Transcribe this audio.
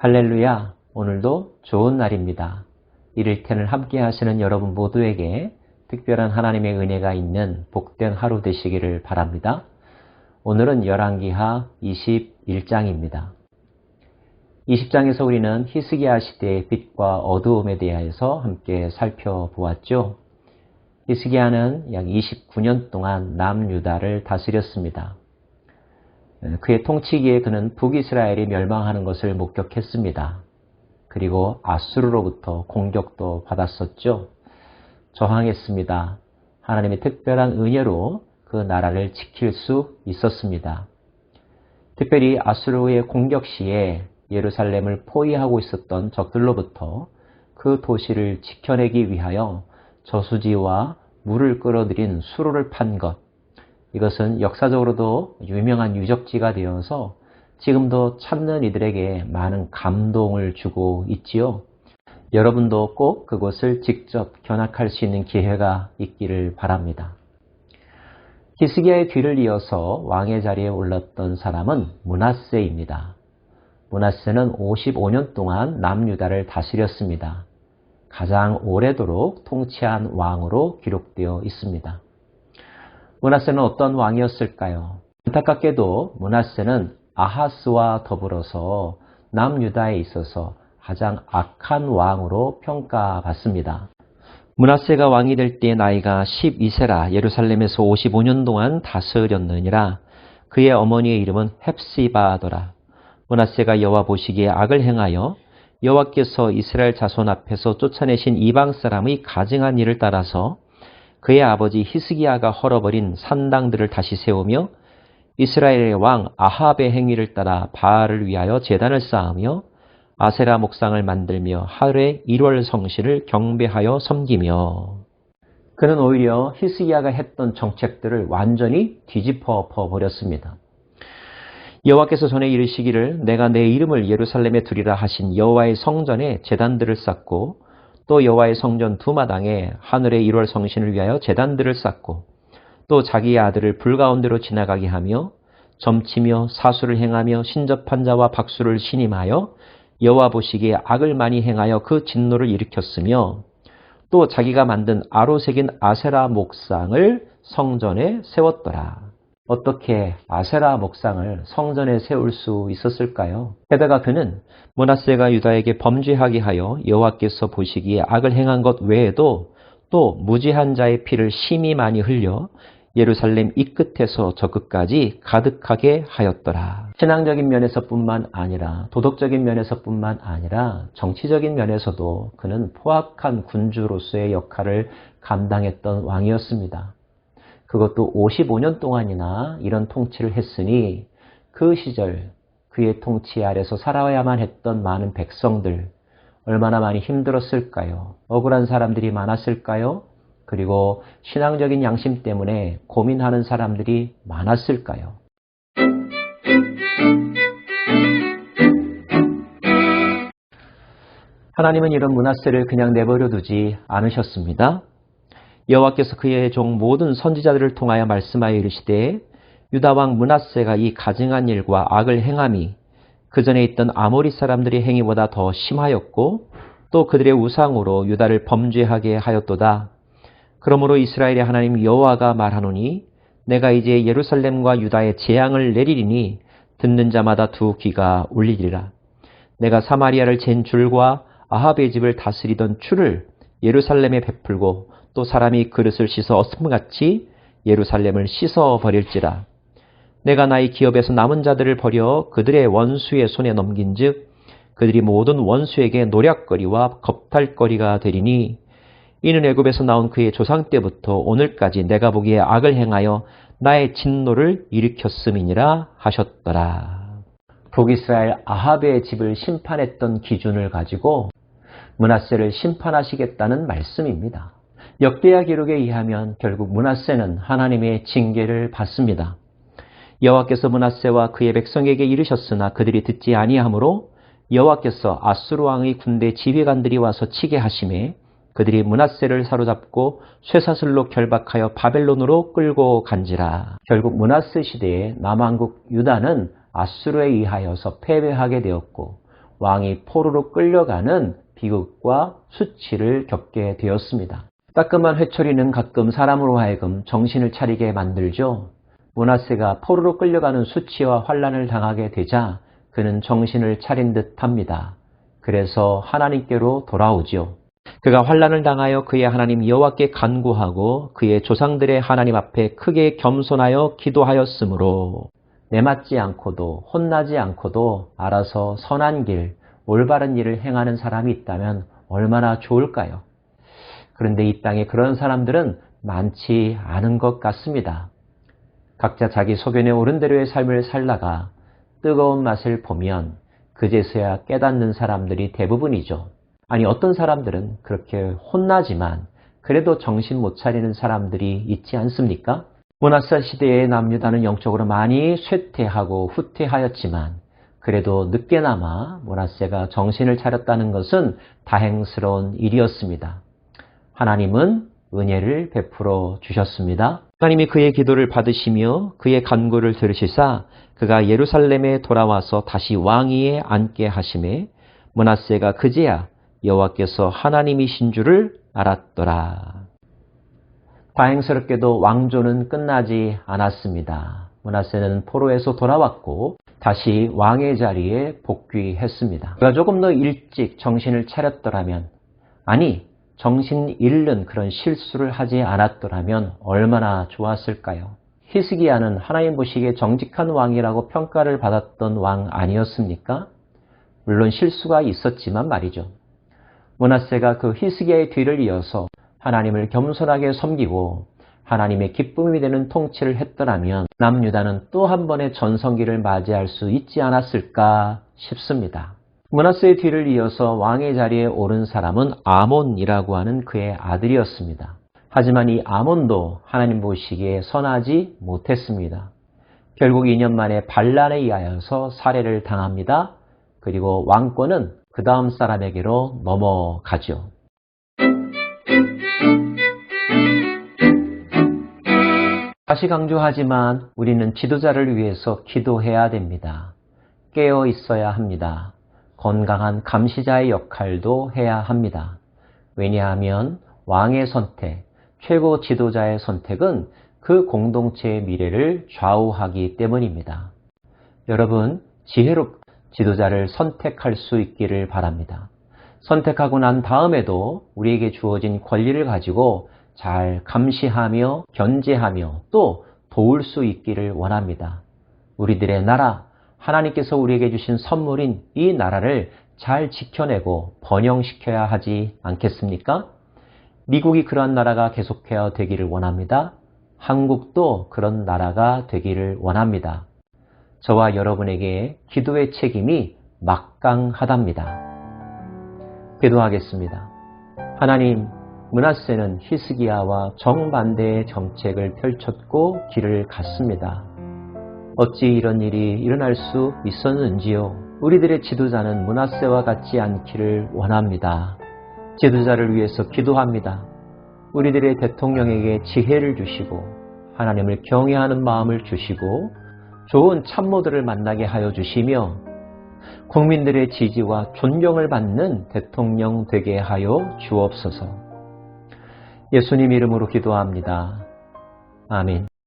할렐루야, 오늘도 좋은 날입니다. 이를테는 함께 하시는 여러분 모두에게 특별한 하나님의 은혜가 있는 복된 하루 되시기를 바랍니다. 오늘은 열왕기하 21장입니다. 20장에서 우리는 히스기야 시대의 빛과 어두움에 대해서 함께 살펴보았죠. 히스기야는 약 29년 동안 남유다를 다스렸습니다. 그의 통치기에 그는 북이스라엘이 멸망하는 것을 목격했습니다. 그리고 아수르로부터 공격도 받았었죠. 저항했습니다. 하나님의 특별한 은혜로 그 나라를 지킬 수 있었습니다. 특별히 아수르의 공격 시에 예루살렘을 포위하고 있었던 적들로부터 그 도시를 지켜내기 위하여 저수지와 물을 끌어들인 수로를 판 것, 이것은 역사적으로도 유명한 유적지가 되어서 지금도 찾는 이들에게 많은 감동을 주고 있지요. 여러분도 꼭 그곳을 직접 견학할 수 있는 기회가 있기를 바랍니다. 히스기야의 뒤를 이어서 왕의 자리에 올랐던 사람은 므낫세입니다. 므낫세는 55년 동안 남유다를 다스렸습니다. 가장 오래도록 통치한 왕으로 기록되어 있습니다. 므낫세는 어떤 왕이었을까요? 안타깝게도 므낫세는 아하스와 더불어서 남유다에 있어서 가장 악한 왕으로 평가받습니다. 므낫세가 왕이 될 때 나이가 12세라 예루살렘에서 55년 동안 다스렸느니라. 그의 어머니의 이름은 헵시바더라. 므낫세가 여호와 보시기에 악을 행하여 여호와께서 이스라엘 자손 앞에서 쫓아내신 이방 사람의 가증한 일을 따라서 그의 아버지 히스기야가 헐어버린 산당들을 다시 세우며 이스라엘의 왕 아합의 행위를 따라 바알을 위하여 제단을 쌓으며 아세라 목상을 만들며 하루에 1월 성신을 경배하여 섬기며, 그는 오히려 히스기야가 했던 정책들을 완전히 뒤집어 버렸습니다. 여호와께서 전에 이르시기를 내가 내 이름을 예루살렘에 두리라 하신 여호와의 성전에 제단들을 쌓고 또 여호와의 성전 두 마당에 하늘의 1월 성신을 위하여 제단들을 쌓고 또 자기의 아들을 불 가운데로 지나가게 하며 점치며 사수를 행하며 신접한 자와 박수를 신임하여 여호와 보시기에 악을 많이 행하여 그 진노를 일으켰으며 또 자기가 만든 아로 새긴 아세라 목상을 성전에 세웠더라. 어떻게 아세라 목상을 성전에 세울 수 있었을까요? 게다가 그는 므낫세가 유다에게 범죄하게 하여 여호와께서 보시기에 악을 행한 것 외에도 또 무지한 자의 피를 심히 많이 흘려 예루살렘 이 끝에서 저 끝까지 가득하게 하였더라. 신앙적인 면에서뿐만 아니라 도덕적인 면에서뿐만 아니라 정치적인 면에서도 그는 포악한 군주로서의 역할을 감당했던 왕이었습니다. 그것도 55년 동안이나 이런 통치를 했으니 그 시절 그의 통치 아래서 살아야만 했던 많은 백성들 얼마나 많이 힘들었을까요? 억울한 사람들이 많았을까요? 그리고 신앙적인 양심 때문에 고민하는 사람들이 많았을까요? 하나님은 이런 므낫세를 그냥 내버려 두지 않으셨습니다. 여호와께서 그의 종 모든 선지자들을 통하여 말씀하여 이르시되 유다 왕 므낫세가 이 가증한 일과 악을 행함이 그 전에 있던 아모리 사람들의 행위보다 더 심하였고 또 그들의 우상으로 유다를 범죄하게 하였도다. 그러므로 이스라엘의 하나님 여호와가 말하노니 내가 이제 예루살렘과 유다에 재앙을 내리리니 듣는 자마다 두 귀가 울리리라. 내가 사마리아를 잰 줄과 아합의 집을 다스리던 줄을 예루살렘에 베풀고 또 사람이 그릇을 씻어 어슴같이 예루살렘을 씻어버릴지라. 내가 나의 기업에서 남은 자들을 버려 그들의 원수의 손에 넘긴즉 그들이 모든 원수에게 노략거리와 겁탈거리가 되리니 이는 애굽에서 나온 그의 조상 때부터 오늘까지 내가 보기에 악을 행하여 나의 진노를 일으켰음이니라 하셨더라. 북이스라엘 아합의 집을 심판했던 기준을 가지고 므낫세를 심판하시겠다는 말씀입니다. 역대하 기록에 의하면 결국 므낫세는 하나님의 징계를 받습니다. 여호와께서 므낫세와 그의 백성에게 이르셨으나 그들이 듣지 아니하므로 여호와께서 아수르 왕의 군대 지휘관들이 와서 치게 하심에 그들이 므낫세를 사로잡고 쇠사슬로 결박하여 바벨론으로 끌고 간지라. 결국 므낫세 시대에 남왕국 유다는 아수르에 의하여서 패배하게 되었고 왕이 포로로 끌려가는 비극과 수치를 겪게 되었습니다. 따끔한 회초리는 가끔 사람으로 하여금 정신을 차리게 만들죠. 므낫세가 포로로 끌려가는 수치와 환난을 당하게 되자 그는 정신을 차린 듯합니다. 그래서 하나님께로 돌아오죠. 그가 환난을 당하여 그의 하나님 여호와께 간구하고 그의 조상들의 하나님 앞에 크게 겸손하여 기도하였으므로 내맞지 않고도 혼나지 않고도 알아서 선한 길, 올바른 일을 행하는 사람이 있다면 얼마나 좋을까요? 그런데 이 땅에 그런 사람들은 많지 않은 것 같습니다. 각자 자기 소견에 옳은 대로의 삶을 살다가 뜨거운 맛을 보면 그제서야 깨닫는 사람들이 대부분이죠. 아니, 어떤 사람들은 그렇게 혼나지만 그래도 정신 못 차리는 사람들이 있지 않습니까? 므낫세 시대의 남유다는 영적으로 많이 쇠퇴하고 후퇴하였지만 그래도 늦게나마 므낫세가 정신을 차렸다는 것은 다행스러운 일이었습니다. 하나님은 은혜를 베풀어 주셨습니다. 하나님이 그의 기도를 받으시며 그의 간구를 들으시사 그가 예루살렘에 돌아와서 다시 왕위에 앉게 하심에 므낫세가 그제야 여호와께서 하나님이신 줄을 알았더라. 다행스럽게도 왕조는 끝나지 않았습니다. 므낫세는 포로에서 돌아왔고 다시 왕의 자리에 복귀했습니다. 그가 조금 더 일찍 정신을 차렸더라면, 아니 정신 잃는 그런 실수를 하지 않았더라면 얼마나 좋았을까요? 히스기야는 하나님 보시기에 정직한 왕이라고 평가를 받았던 왕 아니었습니까? 물론 실수가 있었지만 말이죠. 므낫세가 그 히스기야의 뒤를 이어서 하나님을 겸손하게 섬기고 하나님의 기쁨이 되는 통치를 했더라면 남유다는 또 한 번의 전성기를 맞이할 수 있지 않았을까 싶습니다. 므낫세의 뒤를 이어서 왕의 자리에 오른 사람은 아몬이라고 하는 그의 아들이었습니다. 하지만 이 아몬도 하나님 보시기에 선하지 못했습니다. 결국 2년 만에 반란에 의하여서 살해를 당합니다. 그리고 왕권은 그 다음 사람에게로 넘어가죠. 다시 강조하지만 우리는 지도자를 위해서 기도해야 됩니다. 깨어 있어야 합니다. 건강한 감시자의 역할도 해야 합니다. 왜냐하면 왕의 선택, 최고 지도자의 선택은 그 공동체의 미래를 좌우하기 때문입니다. 여러분, 지혜롭게 지도자를 선택할 수 있기를 바랍니다. 선택하고 난 다음에도 우리에게 주어진 권리를 가지고 잘 감시하며 견제하며 또 도울 수 있기를 원합니다. 우리들의 나라, 하나님께서 우리에게 주신 선물인 이 나라를 잘 지켜내고 번영시켜야 하지 않겠습니까? 미국이 그러한 나라가 계속해야 되기를 원합니다. 한국도 그런 나라가 되기를 원합니다. 저와 여러분에게 기도의 책임이 막강하답니다. 기도하겠습니다. 하나님, 므낫세는 히스기야와 정반대의 정책을 펼쳤고 길을 갔습니다. 어찌 이런 일이 일어날 수 있었는지요? 우리들의 지도자는 므낫세와 같지 않기를 원합니다. 지도자를 위해서 기도합니다. 우리들의 대통령에게 지혜를 주시고 하나님을 경외하는 마음을 주시고 좋은 참모들을 만나게 하여 주시며 국민들의 지지와 존경을 받는 대통령 되게 하여 주옵소서. 예수님 이름으로 기도합니다. 아멘.